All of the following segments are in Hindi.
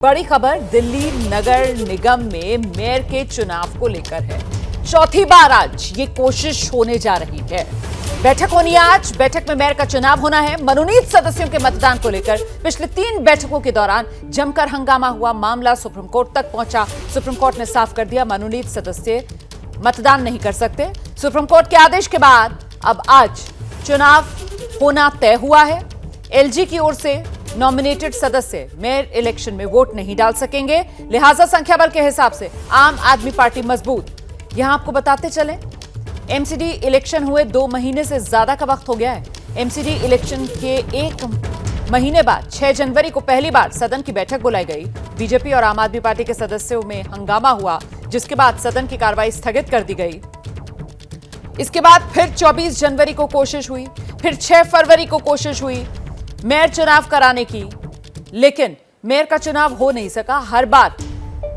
बड़ी खबर दिल्ली नगर निगम में मेयर के चुनाव को लेकर है। चौथी बार आज ये कोशिश होने जा रही है। बैठक होनी है आज। बैठक में मेयर का चुनाव होना है। मनोनीत सदस्यों के मतदान को लेकर पिछले 3 बैठकों के दौरान जमकर हंगामा हुआ। मामला सुप्रीम कोर्ट तक पहुंचा। सुप्रीम कोर्ट ने साफ कर दिया मनोनीत सदस्य मतदान नहीं कर सकते। सुप्रीम कोर्ट के आदेश के बाद अब आज चुनाव होना तय हुआ है। एलजी की ओर से नॉमिनेटेड सदस्य मेयर इलेक्शन में वोट नहीं डाल सकेंगे, लिहाजा संख्या बल के हिसाब से आम आदमी पार्टी मजबूत। यहां आपको बताते चले, एमसीडी इलेक्शन हुए 2 महीने से ज्यादा का वक्त हो गया है। एमसीडी इलेक्शन के 1 महीने बाद 6 जनवरी को पहली बार सदन की बैठक बुलाई गई। बीजेपी और आम आदमी पार्टी के सदस्यों में हंगामा हुआ, जिसके बाद सदन की कार्रवाई स्थगित कर दी गई। इसके बाद फिर 24 जनवरी को कोशिश हुई, फिर 6 फरवरी को कोशिश हुई मेयर चुनाव कराने की, लेकिन मेयर का चुनाव हो नहीं सका। हर बार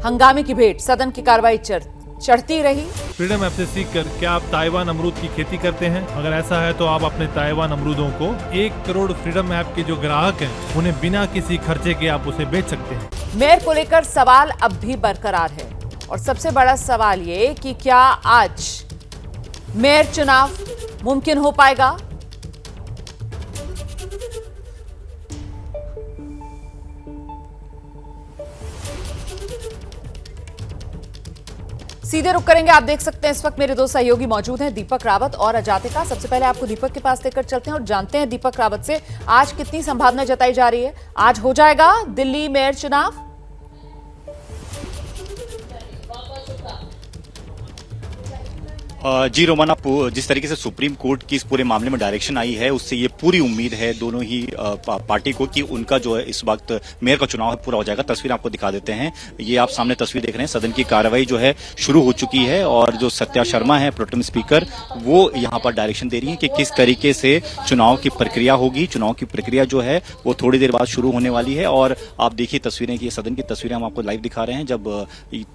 हंगामे की भेंट सदन की कार्रवाई चढ़ती रही। फ्रीडम ऐप से सीखकर क्या आप ताइवान अमरूद की खेती करते हैं? अगर ऐसा है तो आप अपने ताइवान अमरूदों को 1 करोड़ फ्रीडम ऐप के जो ग्राहक हैं उन्हें बिना किसी खर्चे के आप उसे बेच सकते हैं। मेयर को लेकर सवाल अब भी बरकरार है और सबसे बड़ा सवाल ये कि क्या आज मेयर चुनाव मुमकिन हो पाएगा? सीधे रुक करेंगे। आप देख सकते हैं इस वक्त मेरे 2 सहयोगी मौजूद हैं, दीपक रावत और अजातिका। सबसे पहले आपको दीपक के पास लेकर चलते हैं और जानते हैं दीपक रावत से आज कितनी संभावना जताई जा रही है। आज हो जाएगा दिल्ली मेयर चुनाव? जी रोमाना, जिस तरीके से सुप्रीम कोर्ट की इस पूरे मामले में डायरेक्शन आई है, उससे ये पूरी उम्मीद है दोनों ही पार्टी को कि उनका जो है इस वक्त मेयर का चुनाव पूरा हो जाएगा। तस्वीर आपको दिखा देते हैं। ये आप सामने तस्वीर देख रहे हैं, सदन की कार्रवाई जो है शुरू हो चुकी है और जो सत्या शर्मा है प्रोटेम स्पीकर, वो यहाँ पर डायरेक्शन दे रही है कि किस तरीके से चुनाव की प्रक्रिया होगी। चुनाव की प्रक्रिया जो है वो थोड़ी देर बाद शुरू होने वाली है और आप देखिए तस्वीरें की, सदन की तस्वीरें हम आपको लाइव दिखा रहे हैं। जब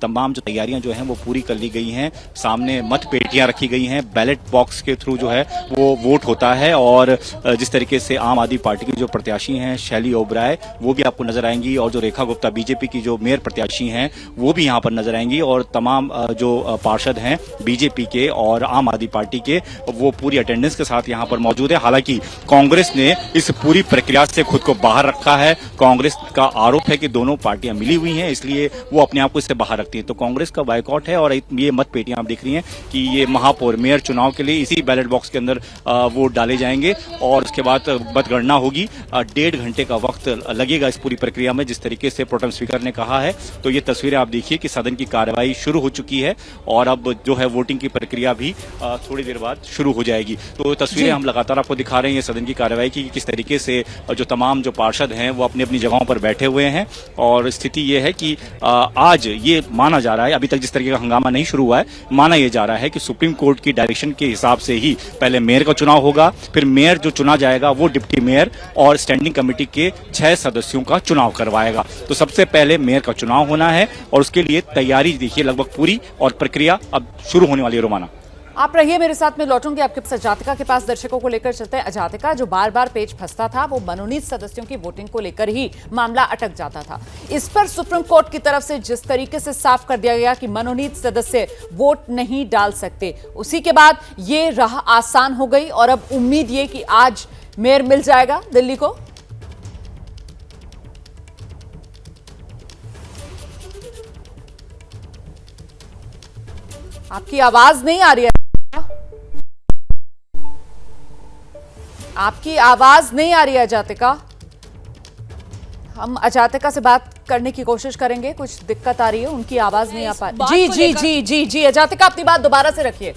तमाम जो तैयारियां जो है वो पूरी कर ली गई हैं, सामने मत पेटियां रखी गई हैं, बैलेट बॉक्स के थ्रू जो है वो वोट होता है और जिस तरीके से आम आदमी पार्टी की जो प्रत्याशी हैं शैली ओबराय, वो भी आपको नजर आएंगी और जो रेखा गुप्ता बीजेपी की जो मेयर प्रत्याशी हैं वो भी यहां पर नजर आएंगी और तमाम जो पार्षद हैं बीजेपी के और आम आदमी पार्टी के, वो पूरी अटेंडेंस के साथ यहां पर मौजूद है। हालांकि कांग्रेस ने इस पूरी प्रक्रिया से खुद को बाहर रखा है। कांग्रेस का आरोप है कि दोनों पार्टियां मिली हुई हैं, इसलिए वो अपने आप को इससे बाहर रखती है। तो कांग्रेस का बायकॉट है और ये मत पेटियां आप देख रही हैं कि ये महापौर मेयर चुनाव के लिए इसी बैलेट बॉक्स के अंदर वोट डाले जाएंगे और उसके बाद मतगणना होगी। 1.5 घंटे का वक्त लगेगा इस पूरी प्रक्रिया में, जिस तरीके से प्रोटेम स्पीकर ने कहा है। तो ये तस्वीरें आप देखिए कि सदन की कार्रवाई शुरू हो चुकी है और अब जो है वोटिंग की प्रक्रिया भी थोड़ी देर बाद शुरू हो जाएगी। तो तस्वीरें हम लगातार आपको दिखा रहे हैं सदन की कार्रवाई की, किस तरीके से जो तमाम जो पार्षद हैं वो अपनी अपनी जगहों पर बैठे हुए हैं और स्थिति ये है कि आज ये माना जा रहा है, अभी तक जिस तरीके का हंगामा नहीं शुरू हुआ है, माना यह जा रहा है कि सुप्रीम कोर्ट की डायरेक्शन के हिसाब से ही पहले मेयर का चुनाव होगा, फिर मेयर जो चुना जाएगा वो डिप्टी मेयर और स्टैंडिंग कमेटी के 6 सदस्यों का चुनाव करवाएगा। तो सबसे पहले मेयर का चुनाव होना है और उसके लिए तैयारी देखिए लगभग पूरी और प्रक्रिया अब शुरू होने वाली है। रोमाना, आप रहिए मेरे साथ, में लौटूंगी आपके पास अजातिका के पास। दर्शकों को लेकर चलते हैं। अजातिका, जो बार बार पेच फंसता था वो मनोनीत सदस्यों की वोटिंग को लेकर ही मामला अटक जाता था। इस पर सुप्रीम कोर्ट की तरफ से जिस तरीके से साफ कर दिया गया कि मनोनीत सदस्य वोट नहीं डाल सकते, उसी के बाद ये राह आसान हो गई और अब उम्मीद ये कि आज मेयर मिल जाएगा दिल्ली को। आपकी आवाज नहीं आ रही है, आपकी आवाज नहीं आ रही है अजातिका। हम अजातिका से बात करने की कोशिश करेंगे, कुछ दिक्कत आ रही है, उनकी आवाज नहीं आ पा रही। जी अजातिका, अपनी बात दोबारा से रखिए।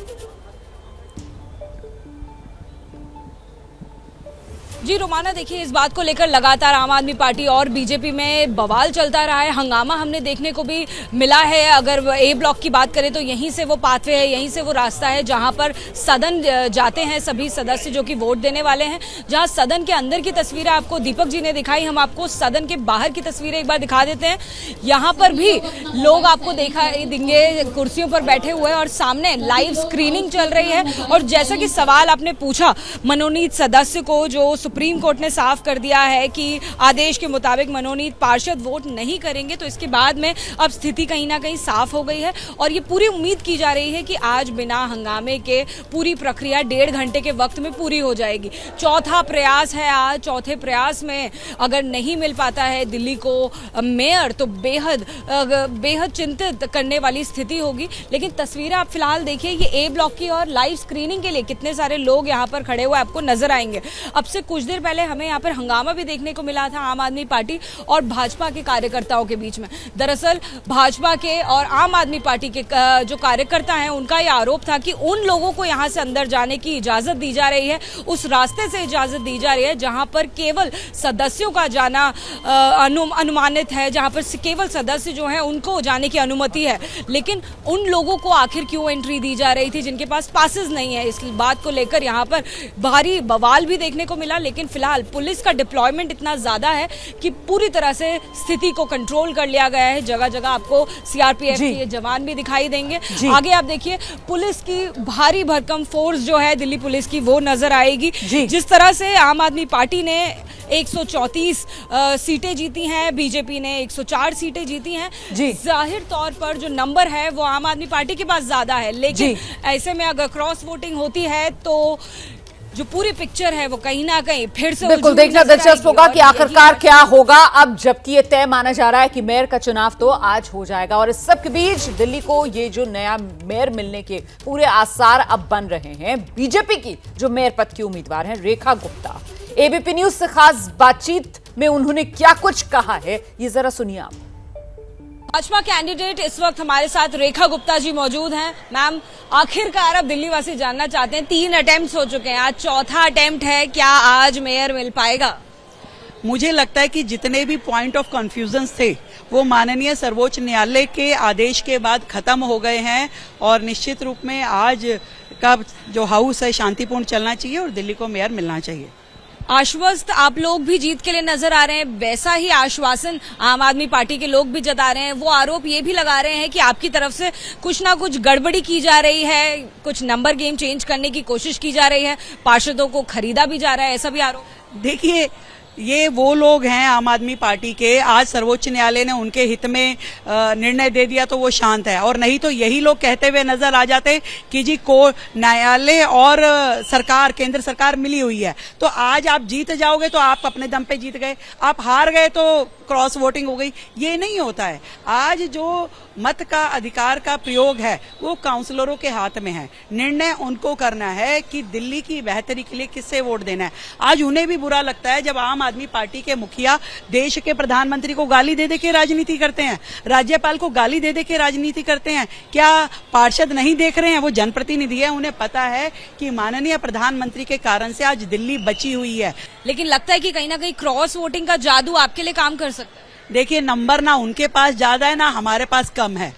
जी रोमाना, देखिए इस बात को लेकर लगातार आम आदमी पार्टी और बीजेपी में बवाल चलता रहा है। हंगामा हमने देखने को भी मिला है। अगर ए ब्लॉक की बात करें तो यहीं से वो पाथवे है, यहीं से वो रास्ता है जहां पर सदन जाते हैं सभी सदस्य जो कि वोट देने वाले हैं। जहां सदन के अंदर की तस्वीरें आपको दीपक जी ने दिखाई, हम आपको सदन के बाहर की तस्वीरें एक बार दिखा देते हैं। यहाँ पर भी लोग आपको देखा देंगे कुर्सियों पर बैठे हुए और सामने लाइव स्क्रीनिंग चल रही है। और जैसा कि सवाल आपने पूछा मनोनीत सदस्य को जो सुप्रीम कोर्ट ने साफ कर दिया है कि आदेश के मुताबिक मनोनीत पार्षद वोट नहीं करेंगे, तो इसके बाद में अब स्थिति कहीं ना कहीं साफ हो गई है और ये पूरी उम्मीद की जा रही है कि आज बिना हंगामे के पूरी प्रक्रिया 1.5 घंटे के वक्त में पूरी हो जाएगी। चौथा प्रयास है आज। चौथे प्रयास में अगर नहीं मिल पाता है दिल्ली को मेयर तो बेहद चिंतित करने वाली स्थिति होगी। लेकिन तस्वीरें आप फिलहाल देखिए, ये ए ब्लॉक की और लाइव स्क्रीनिंग के लिए कितने सारे लोग यहाँ पर खड़े हुए आपको नजर आएंगे। अब से कुछ देर पहले हमें यहाँ पर हंगामा भी देखने को मिला था आम आदमी पार्टी और भाजपा के कार्यकर्ताओं के बीच में। दरअसल भाजपा के और आम आदमी पार्टी के जो कार्यकर्ता हैं उनका ये आरोप था कि उन लोगों को यहाँ से अंदर जाने की इजाजत दी जा रही है, उस रास्ते से इजाजत दी जा रही है जहाँ पर केवल सदस्यों का जाना अनुमानित है, जहाँ पर केवल सदस्य जो हैं उनको जाने की अनुमति है। लेकिन उन लोगों को आखिर क्यों एंट्री दी जा रही थी जिनके पास पासेस नहीं है? इस बात को लेकर यहाँ पर भारी बवाल भी देखने को मिला। लेकिन फिलहाल पुलिस का डिप्लॉयमेंट इतना ज्यादा है कि पूरी तरह से स्थिति को कंट्रोल कर लिया गया है। जगह जगह आपको सीआरपीएफ के जवान भी दिखाई देंगे। आगे आप देखिए पुलिस की भारी भरकम फोर्स जो है दिल्ली पुलिस की वो नजर आएगी। जिस तरह से आम आदमी पार्टी ने 134 सीटें जीती हैं, बीजेपी ने 104 सीटें जीती हैं। जाहिर तौर पर जो नंबर है वो आम आदमी पार्टी के पास ज्यादा है, लेकिन ऐसे में अगर क्रॉस वोटिंग होती है तो जो पूरी पिक्चर है वो कहीं ना कहीं फिर से बिल्कुल देखना दिलचस्प होगा कि आखिरकार क्या होगा। अब जबकि ये तय माना जा रहा है कि मेयर का चुनाव तो आज हो जाएगा और इस सब के बीच दिल्ली को ये जो नया मेयर मिलने के पूरे आसार अब बन रहे हैं। बीजेपी की जो मेयर पद की उम्मीदवार हैं रेखा गुप्ता, एबीपी न्यूज से खास बातचीत में उन्होंने क्या कुछ कहा है ये जरा सुनिए आप। भाजपा कैंडिडेट इस वक्त हमारे साथ रेखा गुप्ता जी मौजूद हैं। मैम, आखिरकार अब दिल्ली वासी जानना चाहते हैं, 3 अटेम्प्ट हो चुके हैं, आज चौथा अटेम्प्ट है, क्या आज मेयर मिल पाएगा? मुझे लगता है कि जितने भी पॉइंट ऑफ कंफ्यूजन थे वो माननीय सर्वोच्च न्यायालय के आदेश के बाद खत्म हो गए हैं और निश्चित रूप में आज का जो हाउस है शांतिपूर्ण चलना चाहिए और दिल्ली को मेयर मिलना चाहिए। आश्वस्त आप लोग भी जीत के लिए नजर आ रहे हैं, वैसा ही आश्वासन आम आदमी पार्टी के लोग भी जता रहे हैं। वो आरोप ये भी लगा रहे हैं कि आपकी तरफ से कुछ ना कुछ गड़बड़ी की जा रही है, कुछ नंबर गेम चेंज करने की कोशिश की जा रही है, पार्षदों को खरीदा भी जा रहा है, ऐसा भी आरोप। देखिए, ये वो लोग हैं आम आदमी पार्टी के, आज सर्वोच्च न्यायालय ने उनके हित में निर्णय दे दिया तो वो शांत है, और नहीं तो यही लोग कहते हुए नजर आ जाते कि जी को न्यायालय और सरकार, केंद्र सरकार मिली हुई है, तो आज आप जीत जाओगे तो आप अपने दम पे जीत गए, आप हार गए तो क्रॉस वोटिंग हो गई। ये नहीं होता है। आज जो मत का अधिकार का प्रयोग है वो काउंसलरों के हाथ में है। निर्णय उनको करना है कि दिल्ली की बेहतरी के लिए किससे वोट देना है। आज उन्हें भी बुरा लगता है जब आम आदमी पार्टी के मुखिया देश के प्रधानमंत्री को गाली दे दे के राजनीति करते हैं, राज्यपाल को गाली दे दे के राजनीति करते हैं। क्या पार्षद नहीं देख रहे हैं? वो जनप्रतिनिधि है, उन्हें पता है कि माननीय प्रधानमंत्री के कारण से आज दिल्ली बची हुई है। लेकिन लगता है कि कहीं ना कहीं क्रॉस वोटिंग का जादू आपके लिए काम कर सकता है। देखिए, नंबर ना उनके पास ज्यादा है ना हमारे पास कम है।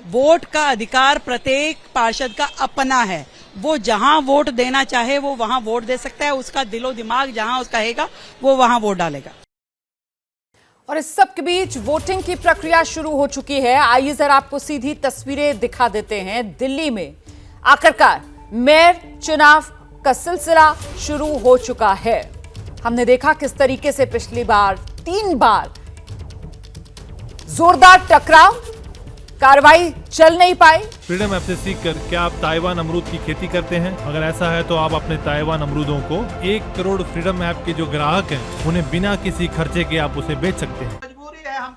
वोट का अधिकार प्रत्येक पार्षद का अपना है। वो जहां वोट देना चाहे वो वहां वोट दे सकता है। उसका दिलो दिमाग जहां उसका हैगा वो वहां वोट डालेगा। और इस सब के बीच वोटिंग की प्रक्रिया शुरू हो चुकी है। आइए जरा आपको सीधी तस्वीरें दिखा देते हैं। दिल्ली में आखिरकार मेयर चुनाव का सिलसिला शुरू हो चुका है। हमने देखा किस तरीके से पिछली बार 3 बार जोरदार टकराव, कार्रवाई चल नहीं पाई। फ्रीडम ऐप से सीखकर क्या आप ताइवान अमरूद की खेती करते हैं? अगर ऐसा है तो आप अपने ताइवान अमरूदों को 1 करोड़ फ्रीडम ऐप के जो ग्राहक हैं उन्हें बिना किसी खर्चे के आप उसे बेच सकते हैं।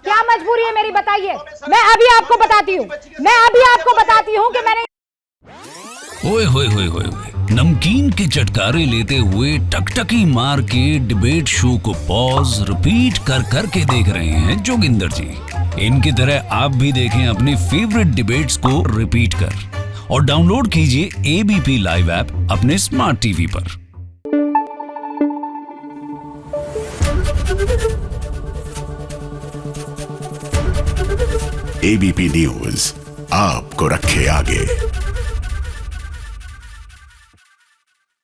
क्या मजबूरी है मेरी, बताइए। मैं अभी आपको बताती हूँ कि मैंने ओए होए होए होए नमकीन के चटकारे लेते हुए टकटकी मार के डिबेट शो को पॉज रिपीट कर करके देख रहे हैं जोगिंदर जी। इनकी तरह आप भी देखें अपनी फेवरेट डिबेट्स को रिपीट कर और डाउनलोड कीजिए एबीपी लाइव ऐप अपने स्मार्ट टीवी पर। एबीपी न्यूज आपको रखे आगे।